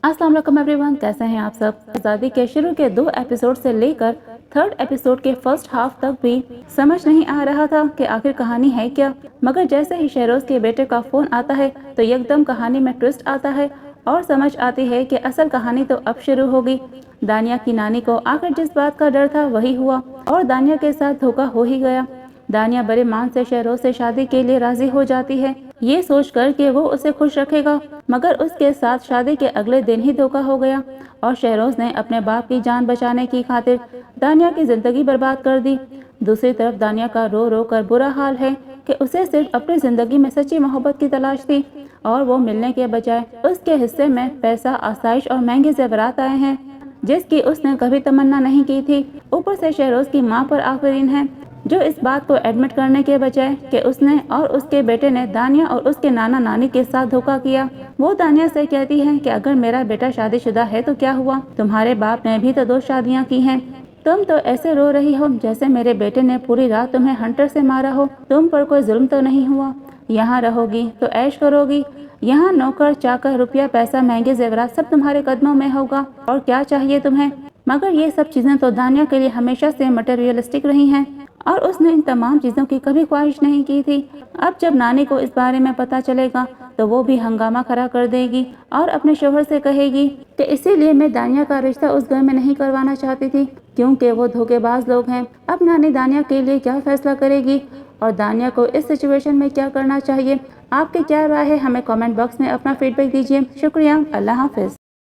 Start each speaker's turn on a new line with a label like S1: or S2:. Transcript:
S1: अस्सलाम वालेकुम एवरीवन, कैसे हैं आप सब। आज़ादी के शुरू के 2 एपिसोड से लेकर 3rd एपिसोड के फर्स्ट हाफ तक भी समझ नहीं आ रहा था कि आखिर कहानी है क्या। मगर जैसे ही शहरोज के बेटे का फोन आता है तो एकदम कहानी में ट्विस्ट आता है और समझ आती है कि असल कहानी तो अब शुरू होगी। दानिया की नानी को आखिर जिस बात का डर था वही हुआ और दानिया के साथ धोखा हो ही गया। दानिया बड़े मान से शहरोज से शादी के लिए राजी हो जाती है, ये सोचकर कि वो उसे खुश रखेगा, मगर उसके साथ शादी के अगले दिन ही धोखा हो गया और शहरोज ने अपने बाप की जान बचाने की खातिर दानिया की जिंदगी बर्बाद कर दी। दूसरी तरफ दानिया का रो रो कर बुरा हाल है कि उसे सिर्फ अपनी जिंदगी में सच्ची मोहब्बत की तलाश थी और वो मिलने के बजाय उसके हिस्से में पैसा, आसाइश और महंगे जेवरात आए हैं जिसकी उसने कभी तमन्ना नहीं की थी। ऊपर से शहरोज की माँ पर आफरीन है जो इस बात को एडमिट करने के बजाय कि उसने और उसके बेटे ने दानिया और उसके नाना नानी के साथ धोखा किया। वो दानिया से कहती है कि अगर मेरा बेटा शादीशुदा है तो क्या हुआ, तुम्हारे बाप ने भी तो 2 शादियां की हैं। तुम तो ऐसे रो रही हो जैसे मेरे बेटे ने पूरी रात तुम्हें हंटर से मारा हो। तुम पर कोई जुल्म तो नहीं हुआ। यहाँ रहोगी तो ऐश करोगी, यहाँ नौकर चाकर, रुपया पैसा, महंगे जेवरात सब तुम्हारे कदमों में होगा। और क्या चाहिए तुम्हें। मगर ये सब चीजें तो दानिया के लिए हमेशा से मटेरियलिस्टिक रही हैं और उसने इन तमाम चीज़ों की कभी ख्वाहिश नहीं की थी। अब जब नानी को इस बारे में पता चलेगा तो वो भी हंगामा खड़ा कर देगी और अपने शोहर से कहेगी कि इसीलिए मैं दानिया का रिश्ता उस घर में नहीं करवाना चाहती थी क्योंकि वो धोखेबाज लोग हैं। अब नानी दानिया के लिए क्या फैसला करेगी और दानिया को इस सिचुएशन में क्या करना चाहिए। आपकी क्या राय है, हमें कमेंट बॉक्स में अपना फीडबैक दीजिए। शुक्रिया, अल्लाह हाफिज।